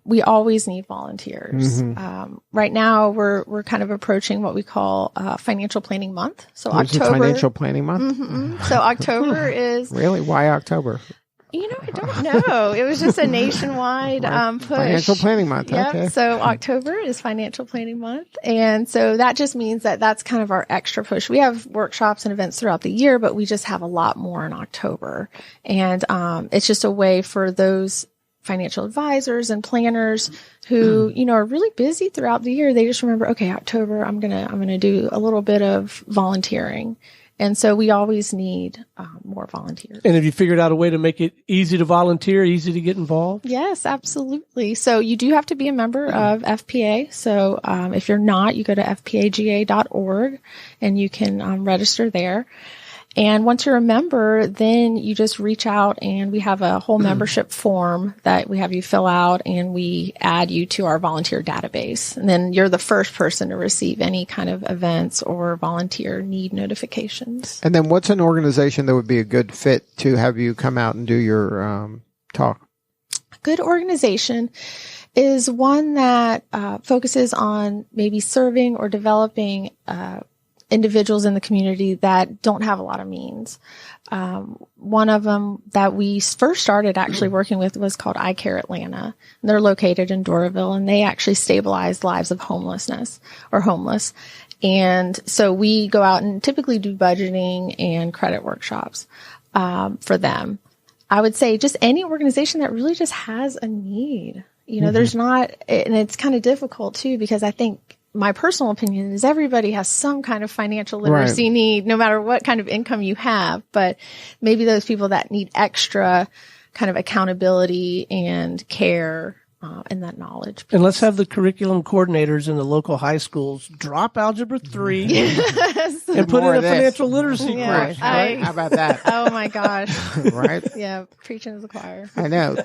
We always need volunteers. Mm-hmm. Right now, we're kind of approaching what we call Financial Planning Month. So There's October. Financial Planning Month? Mm-hmm. So October is... Really? Why October? You know, I don't know. It was just a nationwide push. Financial Planning Month. Yep. Okay. So October is Financial Planning Month. And so that just means that that's kind of our extra push. We have workshops and events throughout the year, but we just have a lot more in October. And it's just a way for those financial advisors and planners who, you know, are really busy throughout the year. They just remember, okay, October, I'm going to do a little bit of volunteering. And so we always need more volunteers. And have you figured out a way to make it easy to volunteer, easy to get involved? Yes, absolutely. So you do have to be a member of FPA. So if you're not, you go to fpaga.org and you can register there. And once you're a member, then you just reach out and we have a whole membership form that we have you fill out and we add you to our volunteer database. And then you're the first person to receive any kind of events or volunteer need notifications. And then what's an organization that would be a good fit to have you come out and do your talk? A good organization is one that focuses on maybe serving or developing individuals in the community that don't have a lot of means. One of them that we first started actually working with was called I Care Atlanta. And they're located in Doraville, and they actually stabilize lives of homelessness or homeless. And so we go out and typically do budgeting and credit workshops for them. I would say just any organization that really just has a need. You know, there's not, and it's kind of difficult too, because I think my personal opinion is everybody has some kind of financial literacy need, no matter what kind of income you have. But maybe those people that need extra kind of accountability and care and that knowledge. And let's have the curriculum coordinators in the local high schools drop Algebra 3 and put in a financial literacy course. Right? How about that? Oh my gosh. Right? Yeah, preaching to the choir. I know.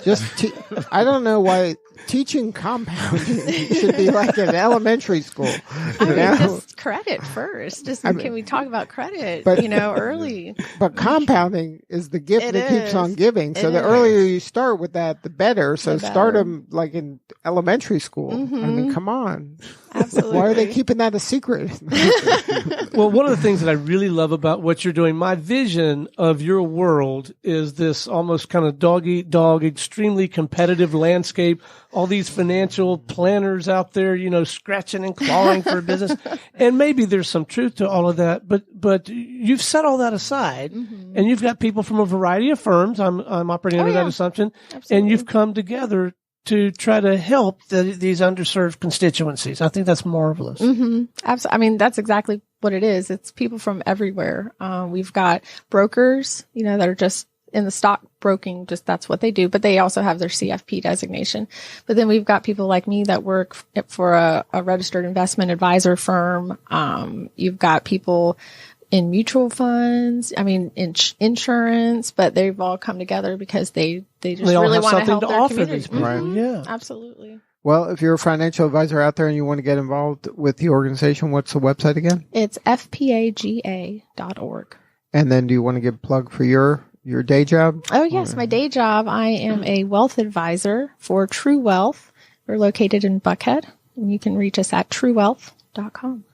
I don't know why teaching compounding should be like in elementary school. I mean, just credit first. Can we talk about credit, early? But compounding is the gift that keeps on giving. So the earlier you start with that, the better. So start them like in elementary school. I mean, come on. Absolutely. Why are they keeping that a secret? Well, one of the things that I really love about what you're doing, my vision of your world is this almost kind of dog-eat-dog, extremely competitive landscape, all these financial planners out there, scratching and clawing for a business. And maybe there's some truth to all of that, but you've set all that aside and you've got people from a variety of firms. I'm operating under that assumption. Absolutely. And you've come together to try to help these underserved constituencies. I think that's marvelous. Absolutely. I mean, that's exactly what it is. It's people from everywhere. We've got brokers, that are just in the stock broking, just that's what they do, but they also have their CFP designation. But then we've got people like me that work for a registered investment advisor firm. You've got people in mutual funds, in insurance, but they've all come together because they just really want to help their community. Right. Yeah, absolutely. Well, if you're a financial advisor out there and you want to get involved with the organization, what's the website again? It's fpaga.org. And then do you want to give a plug for your day job? Oh, yes. My day job, I am a wealth advisor for True Wealth. We're located in Buckhead, and you can reach us at truewealth.com.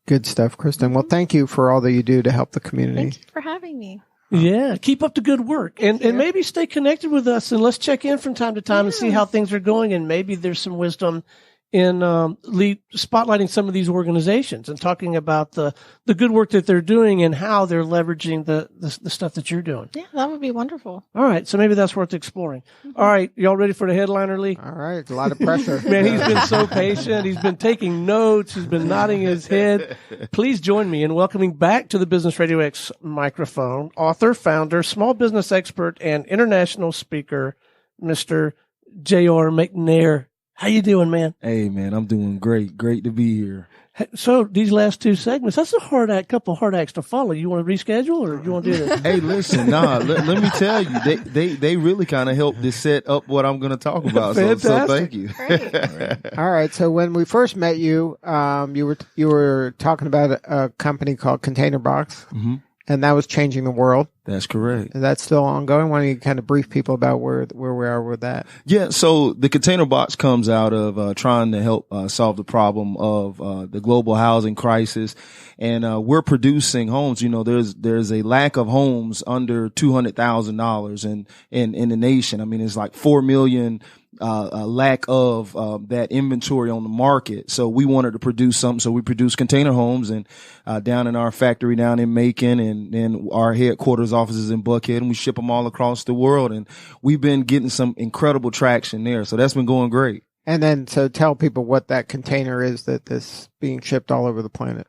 Good stuff, Kristin. Well, thank you for all that you do to help the community. Thank you for having me. Yeah, keep up the good work, and maybe stay connected with us, and let's check in from time to time and see how things are going, and maybe there's some wisdom in spotlighting some of these organizations and talking about the good work that they're doing and how they're leveraging the stuff that you're doing. Yeah, that would be wonderful. All right, so maybe that's worth exploring. All right, y'all ready for the headliner, Lee? All right, a lot of pressure. Man, he's been so patient. He's been taking notes. He's been nodding his head. Please join me in welcoming back to the Business Radio X microphone, author, founder, small business expert, and international speaker, Mr. J.R. McNair. How you doing, man? Hey, man, I'm doing great. Great to be here. So these last two segments, that's a couple hard acts to follow. You want to reschedule or you want to do this? Hey, listen, let me tell you, they really kind of helped to set up what I'm going to talk about. So thank you. All right. So when we first met you, you were talking about a company called Container Box. Mm-hmm. And that was changing the world. That's correct. Is that still ongoing? Why don't you kind of brief people about where we are with that? Yeah. So the Container Box comes out of trying to help solve the problem of the global housing crisis, and we're producing homes. There's a lack of homes under $200,000 in the nation. I mean, it's like 4 million. Lack of that inventory on the market. So we wanted to produce something. So we produce container homes and down in our factory down in Macon, and then our headquarters offices in Buckhead, and we ship them all across the world. And we've been getting some incredible traction there. So that's been going great. And then, so tell people what that container is that's being shipped all over the planet.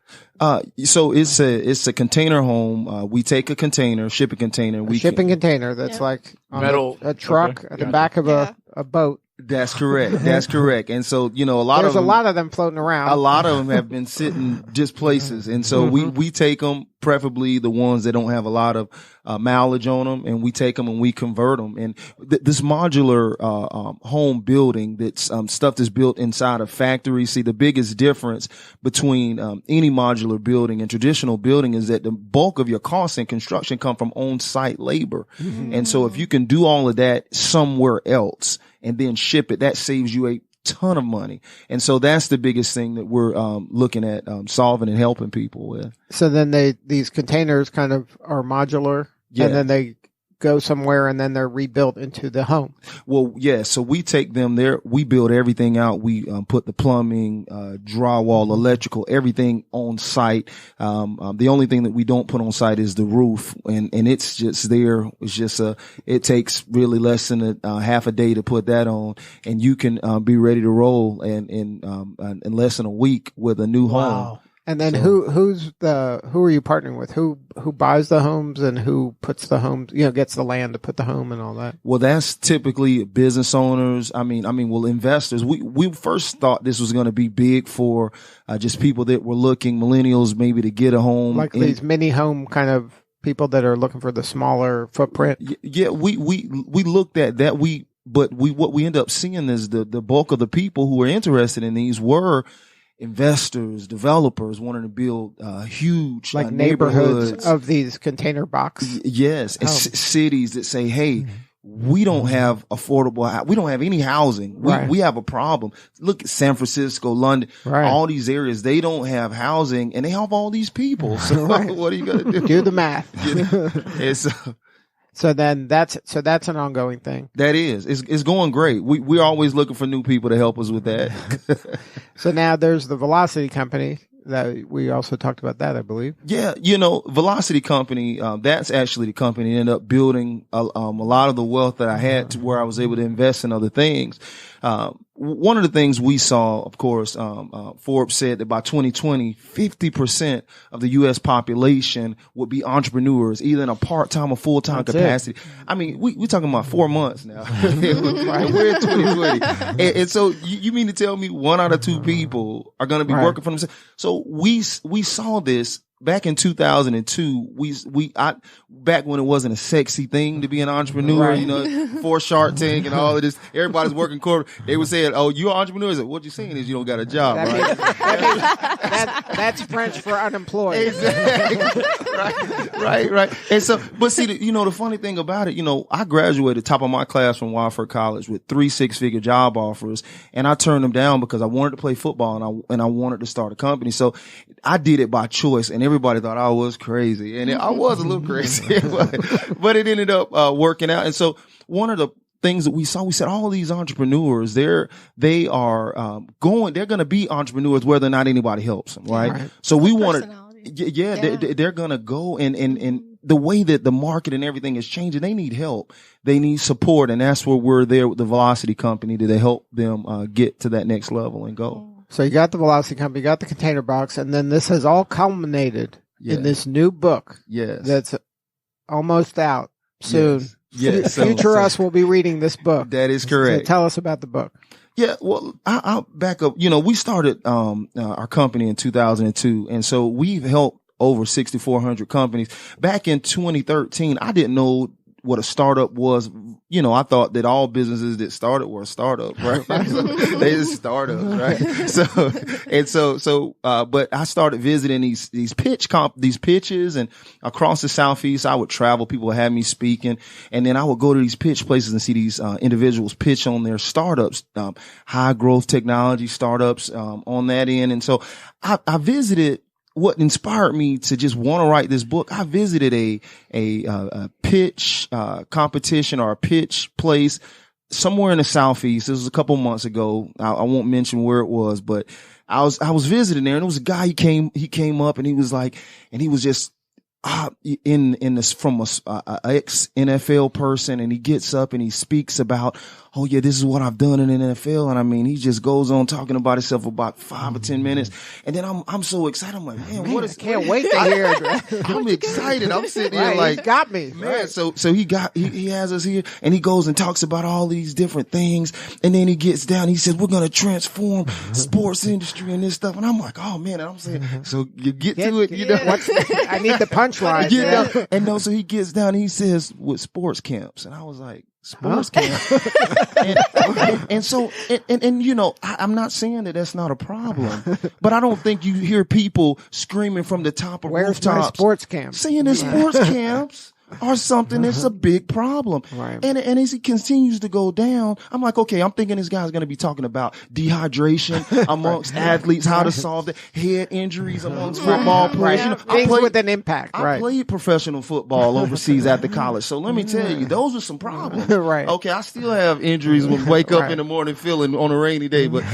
So it's a container home. We take a container, ship a container. Container that's like on metal, a truck at the back of a boat. That's correct. That's correct. And so, there's a lot of them floating around. A lot of them have been sitting just places. And so we take them, preferably the ones that don't have a lot of mileage on them, and we take them and we convert them. And this modular home building, that's stuff that's built inside a factory. See, the biggest difference between any modular building and traditional building is that the bulk of your costs in construction come from on-site labor. Mm-hmm. And so if you can do all of that somewhere else and then ship it, that saves you a ton of money. And so that's the biggest thing that we're looking at solving and helping people with. So then these containers kind of are modular, and then they go somewhere and then they're rebuilt into the home. Well, yeah. So we take them there. We build everything out. We put the plumbing, drywall, electrical, everything on site. The only thing that we don't put on site is the roof, and it's just there. It's just it takes really less than half a day to put that on, and you can be ready to roll in less than a week with a new home. And then who are you partnering with? Who buys the homes and who puts the homes, gets the land to put the home and all that? Well, that's typically business owners. Investors. We first thought this was going to be big for just people that were looking, millennials, maybe to get a home. Like these mini home kind of people that are looking for the smaller footprint. Yeah, we looked at that. What we end up seeing is the bulk of the people who were interested in these were investors, developers wanting to build huge like neighborhoods of these container box. Yes, and cities that say, "Hey, we don't have affordable. We don't have any housing. We have a problem." Look at San Francisco, London, all these areas. They don't have housing, and they have all these people. So what are you going to do? Do the math. So then that's an ongoing thing. That is. It's going great. We're always looking for new people to help us with that. So now there's the Velocity Company that we also talked about that, I believe. Yeah. Velocity Company, that's actually the company that ended up building a lot of the wealth that I had to where I was able to invest in other things. one of the things we saw, of course, Forbes said that by 2020, 50% of the U.S. population would be entrepreneurs, either in a part-time or full-time capacity. I mean, we talking about 4 months now. We're in 2020. And so you mean to tell me 1 out of 2 people are going to be working for themselves? So we saw this back in 2002, back when it wasn't a sexy thing to be an entrepreneur, you know, for Shark Tank and all of this, everybody's working corporate. They were saying, "Oh, you're an entrepreneur." Like, what you're saying is you don't got a job, right? That's French for unemployed. Exactly. Right. And so, but see, the funny thing about it, I graduated top of my class from Wofford College with 3 six-figure job offers, and I turned them down because I wanted to play football and I wanted to start a company. So I did it by choice, and everybody thought I was crazy, and I was a little crazy, but it ended up working out. And so one of the things that we said all these entrepreneurs, they're going to be entrepreneurs whether or not anybody helps them, right? So we wanted, they're going to go and the way that the market and everything is changing, they need help. They need support, and that's where we're there with the Velocity Company to help them get to that next level and go. So you got the Velocity Company, you got the Container Box, and then this has all culminated in this new book. Yes. That's almost out soon. Yes. Future us will be reading this book. That is correct. So tell us about the book. Yeah, well, I'll back up. We started our company in 2002, and so we've helped over 6,400 companies. Back in 2013, I didn't know what a startup was. I thought that all businesses that started were a startup, right? So they just startups, right? But I started visiting these pitches, and across the Southeast, I would travel. People would have me speaking, and then I would go to these pitch places and see these individuals pitch on their startups, high growth technology startups, on that end. And so I visited. What inspired me to just want to write this book, I visited a pitch competition or a pitch place somewhere in the Southeast. This was a couple months ago. I won't mention where it was, but I was visiting there, and there was a guy. He came up, and he was like, and he was just in this from a ex NFL person, and he gets up and he speaks about, oh yeah, this is what I've done in the NFL. And I mean, he just goes on talking about himself for about 5 or 10 minutes. And then I'm so excited. I'm like, man, what is, can't wait to hear it. I'm excited. I'm sitting here like, he got me, man. So he has us here, and he goes and talks about all these different things. And then he gets down, he says, we're going to transform sports industry and this stuff. And I'm like, oh man. And I'm saying, so you get to it, I need the punchline. And so he gets down and he says, with sports camps. And I was like, sports camp. I'm not saying that that's not a problem, but I don't think you hear people screaming from the top of rooftops, sports camps, saying that sports camps are something that's a big problem. Right. And as he continues to go down, I'm like, okay, I'm thinking this guy's going to be talking about dehydration amongst athletes, how to solve the head injuries amongst football players. Things with an impact. I played professional football overseas after college. So let me tell you, those are some problems. Right. Okay. I still have injuries when wake up in the morning feeling on a rainy day, but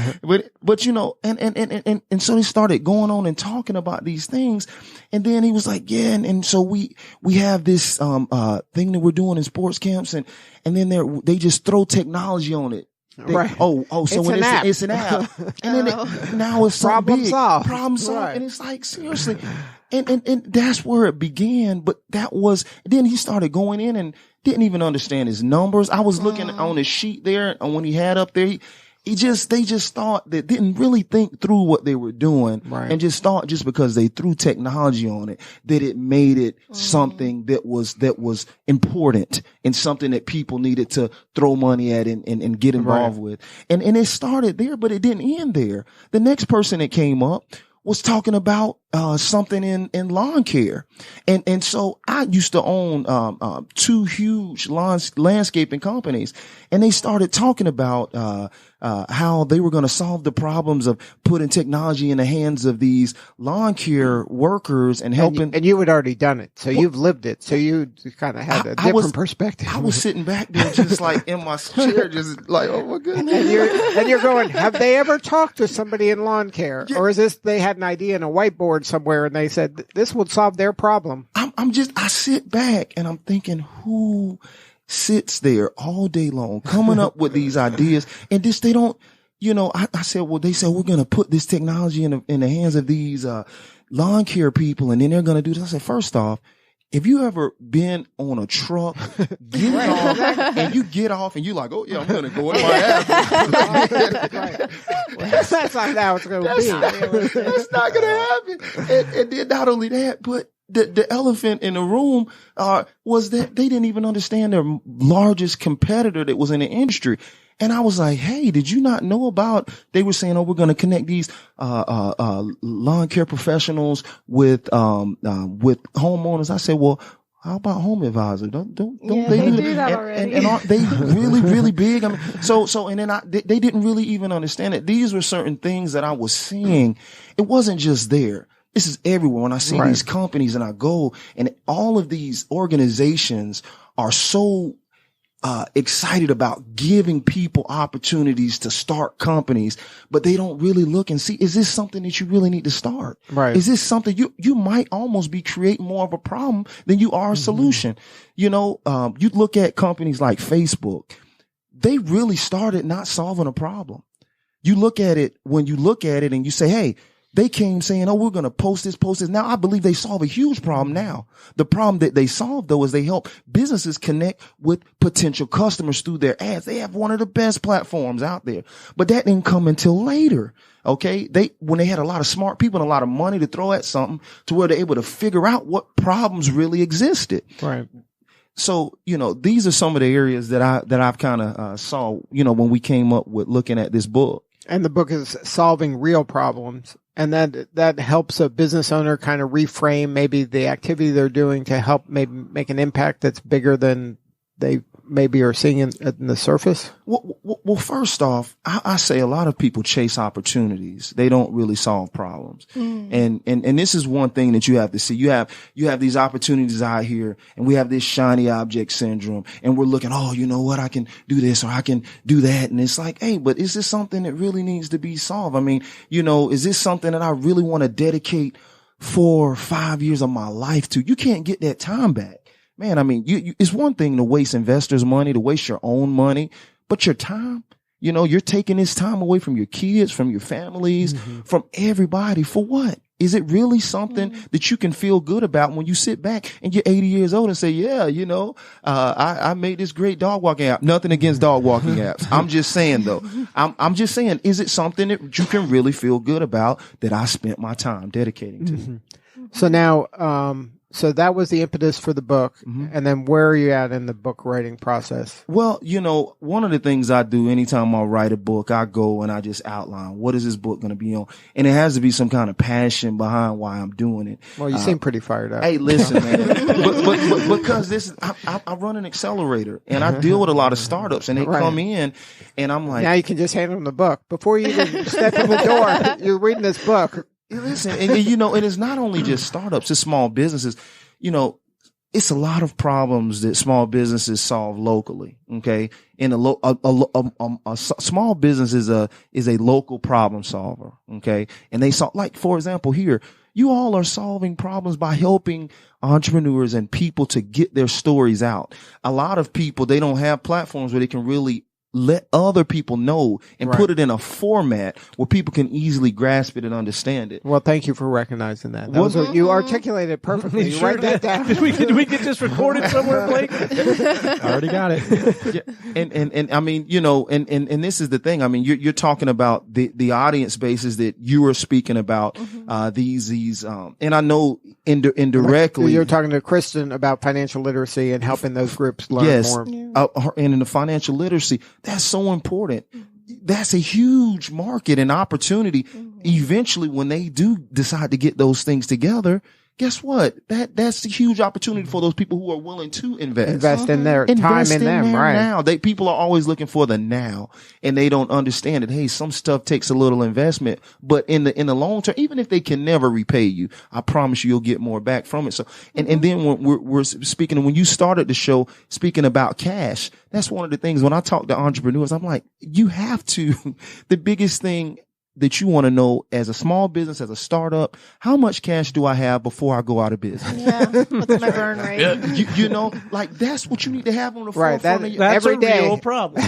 and so he started going on and talking about these things. And then he was like, yeah. And so we have this, thing that we're doing in sports camps, and then they just throw technology on it. Right. So it's an app. And then now it's so problem big. solved. Problem solved. Right. And it's like, seriously. And that's where it began. But then he started going in and didn't even understand his numbers. I was looking on his sheet there, and when he had up there, they just thought that didn't really think through what they were doing, and just thought just because they threw technology on it that it made it something that was important and something that people needed to throw money at and get involved with. And it started there, but it didn't end there. The next person that came up was talking about something in lawn care. And so I used to own 2 huge landscaping companies, and they started talking about how they were going to solve the problems of putting technology in the hands of these lawn care workers and helping. And you had already done it, so you've lived it, so you kind of had a different perspective. I was sitting back there just like in my chair, just like, oh my goodness. And you're going, have they ever talked to somebody in lawn care? Yeah. Or is this, they had an idea in a whiteboard somewhere and they said, this would solve their problem? I sit back and I'm thinking, who sits there all day long coming up with these ideas, and this they don't. I said, well, they said we're going to put this technology in the hands of these lawn care people, and then they're going to do this. I said, first off, if you ever been on a truck, get off, and you get off, and you're like, oh yeah, I'm going to go in my ass. That's not how it's going to be. That's not going to happen. And then not only that, but the elephant in the room was that they didn't even understand their largest competitor that was in the industry. And I was like, hey, did you not know about, they were saying, oh, we're going to connect these, lawn care professionals with homeowners. I said, well, how about Home Advisor? Don't they do that already? And aren't they really, really big? I mean, and then they didn't really even understand it. These were certain things that I was seeing. It wasn't just there. This is everywhere. When I see these companies and I go, and all of these organizations are so excited about giving people opportunities to start companies, but they don't really look and see, is this something that you really need to start? Right. Is this something you might almost be creating more of a problem than you are a solution? You look at companies like Facebook, they really started not solving a problem. You look at it, when you look at it and you say, hey, they came saying, oh, we're going to post this. Now, I believe they solve a huge problem now. The problem that they solve, though, is they help businesses connect with potential customers through their ads. They have one of the best platforms out there. But that didn't come until later. Okay. When they had a lot of smart people and a lot of money to throw at something to where they're able to figure out what problems really existed. Right. So, these are some of the areas that I've kind of saw, when we came up with looking at this book. And the book is solving real problems. And that helps a business owner kind of reframe maybe the activity they're doing to help maybe make an impact that's bigger than they maybe are seeing in the surface? Well, first off, I say a lot of people chase opportunities. They don't really solve problems. And this is one thing that you have to see. You have these opportunities out here, and we have this shiny object syndrome, and we're looking, oh, you know what? I can do this or I can do that. And it's like, hey, but is this something that really needs to be solved? I mean, is this something that I really want to dedicate 4 or 5 years of my life to? You can't get that time back. Man, I mean, it's one thing to waste investors' money, to waste your own money, but your time, you're taking this time away from your kids, from your families, from everybody. For what? Is it really something that you can feel good about when you sit back and you're 80 years old and say, yeah, I made this great dog walking app. Nothing against dog walking apps. I'm just saying, though, I'm just saying, is it something that you can really feel good about that I spent my time dedicating to? So now, so that was the impetus for the book. And then where are you at in the book writing process? Well, one of the things I do anytime I write a book, I go and I just outline, what is this book going to be on? And it has to be some kind of passion behind why I'm doing it. Well, you seem pretty fired up. Hey, listen, man, but because I run an accelerator and I deal with a lot of startups, and they come in and I'm like, now you can just hand them the book before you even step in the door. You're reading this book. Listen, and it's not only just startups, it's small businesses. It's a lot of problems that small businesses solve locally. Okay. And a small business is a local problem solver. Okay. And they solve, like, for example, here, you all are solving problems by helping entrepreneurs and people to get their stories out. A lot of people, they don't have platforms where they can really let other people know and put it in a format where people can easily grasp it and understand it. Well, thank you for recognizing that. You articulated it perfectly. You write that down. Did we get this recorded somewhere, Blake? I already got it. Yeah. And I mean, and this is the thing. I mean, you're talking about the audience bases that you were speaking about, these, and I know indirectly. You're talking to Kristin about financial literacy and helping those groups learn more. And in the financial literacy, that's so important. That's a huge market and opportunity. Eventually, when they do decide to get those things together, guess what? That's a huge opportunity for those people who are willing to invest in their time in them. Right now, people are always looking for the now, and they don't understand that. Hey, some stuff takes a little investment, but in the long term, even if they can never repay you, I promise you'll get more back from it. So, and then when we're speaking, when you started the show speaking about cash, that's one of the things when I talk to entrepreneurs, I'm like, you have to. The biggest thing that you want to know as a small business, as a startup, how much cash do I have before I go out of business? Yeah. What's my burn rate? Yeah. You know, like that's what you need to have on the Right, forefront of your That's Every a day. real problem.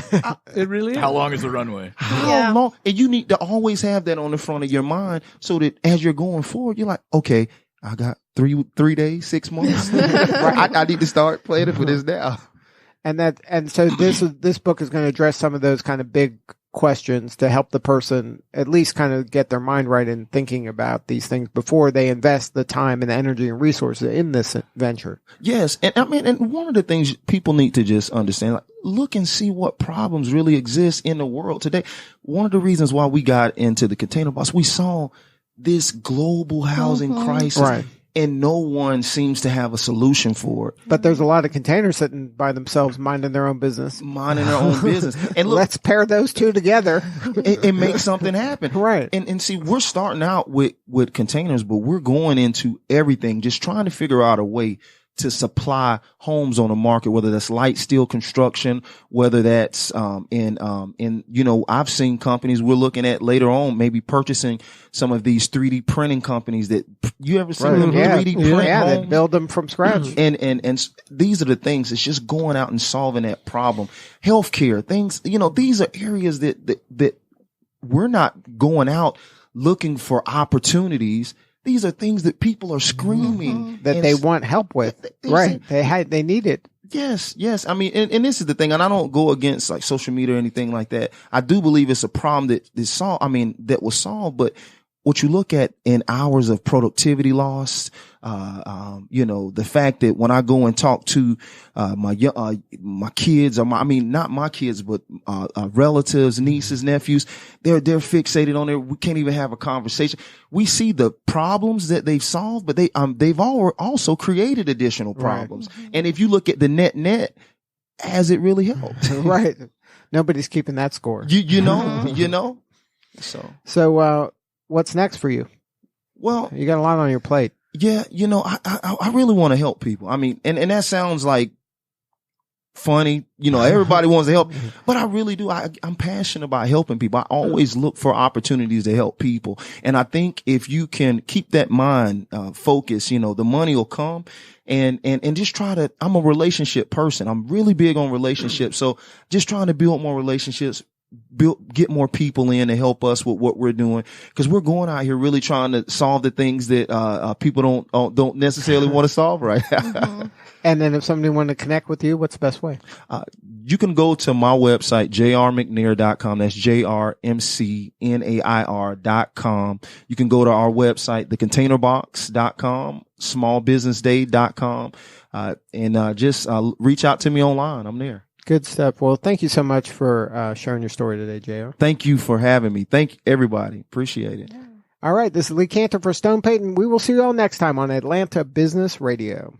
It really is. How long is the runway? How long? And you need to always have that on the front of your mind so that as you're going forward, you're like, okay, I got 3 days, 6 months. Right, I need to start planning for this now. And so this book is going to address some of those kind of big questions to help the person at least kind of get their mind right in thinking about these things before they invest the time and the energy and resources in this venture. Yes. And I mean, and one of the things people need to just understand, like, look and see what problems really exist in the world today. One of the reasons why we got into the container box, we saw this global housing crisis. Right. And no one seems to have a solution for it. But there's a lot of containers sitting by themselves, minding their own business. Minding their own business. And look, Let's pair those two together. and make something happen. Right. And see, we're starting out with containers, but we're going into everything, just trying to figure out a way to supply homes on the market, whether that's light steel construction, whether that's in you know, I've seen companies we're looking at later on maybe purchasing some of these 3D printing companies that you ever seen them 3D print they homes? build them from scratch. And these are the things. It's just going out and solving that problem. Healthcare things, you know, these are areas that we're not going out looking for opportunities. These are things that people are screaming that they want help with. Right. They need it. Yes. I mean, and this is the thing, and I don't go against like social media or anything like that. I do believe it's a problem that was solved, but what you look at in hours of productivity loss, you know, the fact that when I go and talk to my kids, or not my kids, but relatives, nieces, nephews, they're fixated on there. We can't even have a conversation. We see the problems that they've solved, but they've also created additional problems. Right. And if you look at the net, has it really helped? Right. Nobody's keeping that score. You know. So what's next for you? Well, you got a lot on your plate. Yeah, you know, I really want to help people. I mean, and that sounds like funny. You know, everybody wants to help, but I really do. I'm passionate about helping people. I always look for opportunities to help people. And I think if you can keep that mind focused, you know, the money will come. And just I'm a relationship person. I'm really big on relationships. So just trying to build more relationships, get more people in to help us with what we're doing, because we're going out here really trying to solve the things that people don't necessarily want to solve right now. And then if somebody wanted to connect with you, what's the best way? You can go to my website, jrmcnair.com. That's jrmcnair.com. You can go to our website, thecontainerbox.com, smallbusinessday.com, and just reach out to me online. I'm there. Good stuff. Well, thank you so much for sharing your story today, JR. Thank you for having me. Thank everybody. Appreciate it. All right. This is Lee Cantor for Stone Payton. We will see you all next time on Atlanta Business Radio.